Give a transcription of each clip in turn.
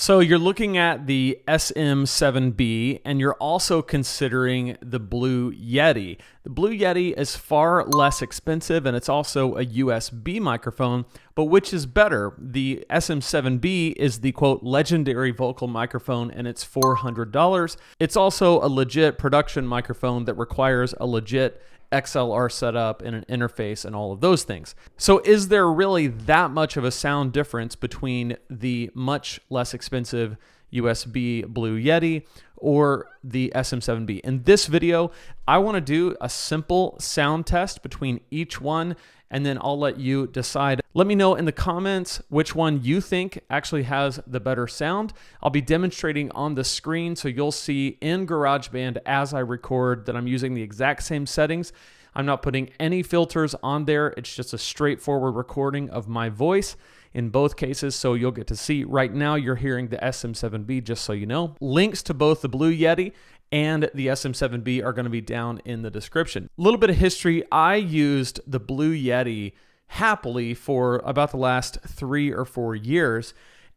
So you're looking at the SM7B and you're also considering the Blue Yeti. The Blue Yeti is far less expensive and it's also a USB microphone, but which is better? The SM7B is the quote legendary vocal microphone and it's $400. It's also a legit production microphone that requires a legit XLR setup and an interface and all of those things. So is there really that much of a sound difference between the much less expensive USB Blue Yeti or the SM7B? In this video, I want to do a simple sound test between each one, and then I'll let you decide. Let me know in the comments which one you think actually has the better sound. I'll be demonstrating on the screen, so you'll see in GarageBand as I record that I'm using the exact same settings. I'm not putting any filters on there. It's just a straightforward recording of my voice in both cases, so you'll get to see. Right now you're hearing the SM7B, just so you know. Links to both the Blue Yeti and the SM7B are going to be down in the description. A little bit of history. I used the Blue Yeti happily for about the last 3 or 4 years,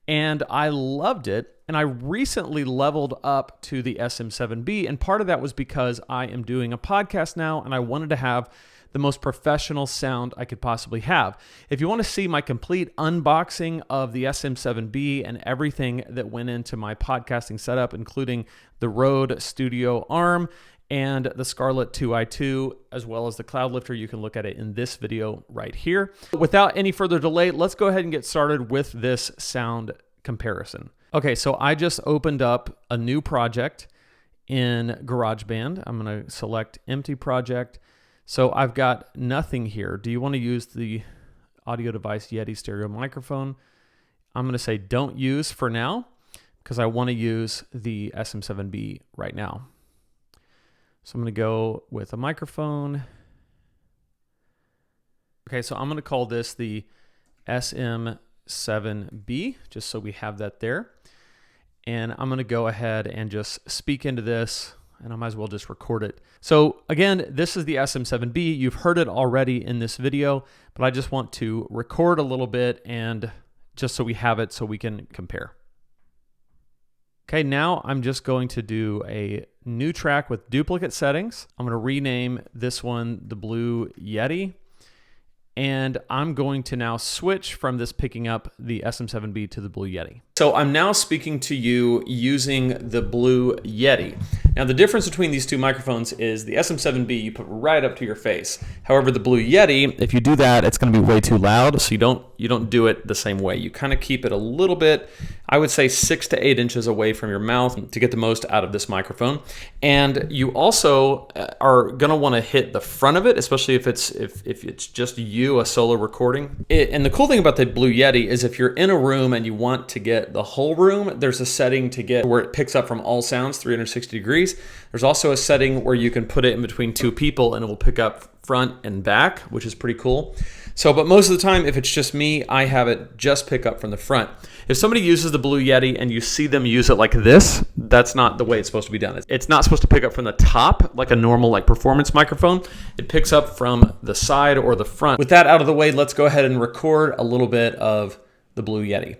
and I loved it. And I recently leveled up to the SM7B, and part of that was because I am doing a podcast now, and I wanted to have the most professional sound I could possibly have. If you want to see my complete unboxing of the SM7B and everything that went into my podcasting setup, including the Rode Studio arm and the Scarlett 2i2, as well as the Cloud Lifter, you can look at it in this video right here. Without any further delay, let's go ahead and get started with this sound comparison. Okay, so I just opened up a new project in GarageBand. I'm going to select Empty Project. So I've got nothing here. Do you want to use the audio device Yeti stereo microphone? I'm going to say don't use for now because I want to use the SM7B right now. So I'm going to go with a microphone. Okay, so I'm going to call this the SM7B, just so we have that there. And I'm going to go ahead and just speak into this, and I might as well just record it. So again, this is the SM7B. You've heard it already in this video, but I just want to record a little bit and just so we have it so we can compare. Okay, now I'm just going to do a new track with duplicate settings. I'm going to rename this one the Blue Yeti. And I'm going to now switch from this picking up the SM7B to the Blue Yeti. So I'm now speaking to you using the Blue Yeti. Now the difference between these two microphones is the SM7B you put right up to your face. However, the Blue Yeti, if you do that, it's going to be way too loud, so you don't do it the same way. You kind of keep it a little bit, I would say 6 to 8 inches away from your mouth to get the most out of this microphone. And you also are going to want to hit the front of it, especially if it's just you, a solo recording. And the cool thing about the Blue Yeti is if you're in a room and you want to get the whole room, there's a setting to get where it picks up from all sounds 360 degrees. There's also a setting where you can put it in between 2 people and it will pick up front and back, which is pretty cool. So, but most of the time, if it's just me, I have it just pick up from the front. If somebody uses the Blue Yeti and you see them use it like this, that's not the way it's supposed to be done. It's not supposed to pick up from the top like a normal performance microphone. It picks up from the side or the front. With that out of the way, let's go ahead and record a little bit of the Blue Yeti.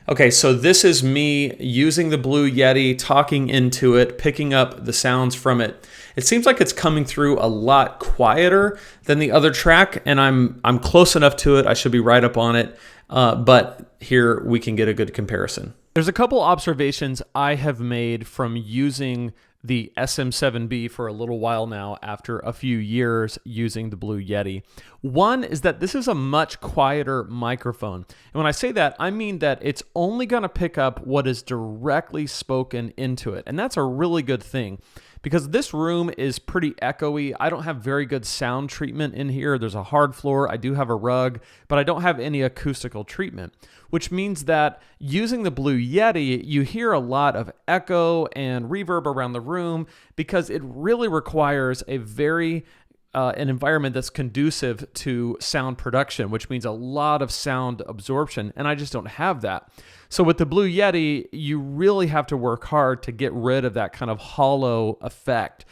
Okay, so this is me using the Blue Yeti, talking into it, picking up the sounds from it. It seems like it's coming through a lot quieter than the other track, and I'm close enough to it. I should be right up on it, but here we can get a good comparison. There's a couple observations I have made from using the SM7B for a little while now after a few years using the Blue Yeti. One is that this is a much quieter microphone. And when I say that, I mean that it's only going to pick up what is directly spoken into it. And that's a really good thing because this room is pretty echoey. I don't have very good sound treatment in here. There's a hard floor. I do have a rug, but I don't have any acoustical treatment, which means that using the Blue Yeti, you hear a lot of echo and reverb around the room because it really requires a very an environment that's conducive to sound production, which means a lot of sound absorption, and I just don't have that. So with the Blue Yeti, you really have to work hard to get rid of that kind of hollow effect.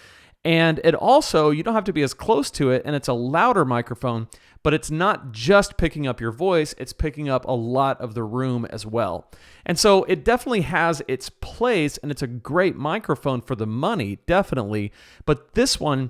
And it also, you don't have to be as close to it, and it's a louder microphone, but it's not just picking up your voice, it's picking up a lot of the room as well. And so it definitely has its place, and it's a great microphone for the money, definitely. But this one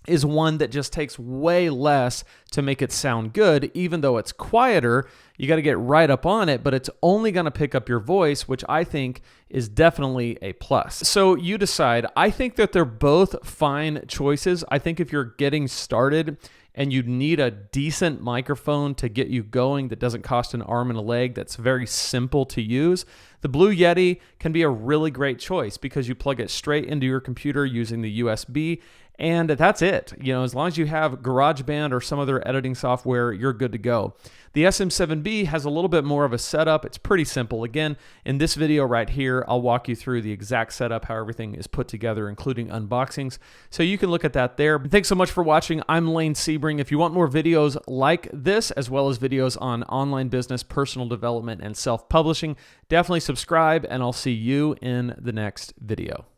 is one that just takes way less to make it sound good. Even though it's quieter, you got to get right up on it, but it's only going to pick up your voice, which I think is definitely a plus. So you decide. I think that they're both fine choices. I think if you're getting started and you need a decent microphone to get you going that doesn't cost an arm and a leg, that's very simple to use, the Blue Yeti can be a really great choice because you plug it straight into your computer using the USB, and that's it. You know, as long as you have GarageBand or some other editing software, you're good to go. The SM7B has a little bit more of a setup. It's pretty simple. Again, in this video right here, I'll walk you through the exact setup, how everything is put together, including unboxings. So you can look at that there. Thanks so much for watching. I'm Lane Sebring. If you want more videos like this, as well as videos on online business, personal development, and self-publishing, definitely subscribe, and I'll see you in the next video.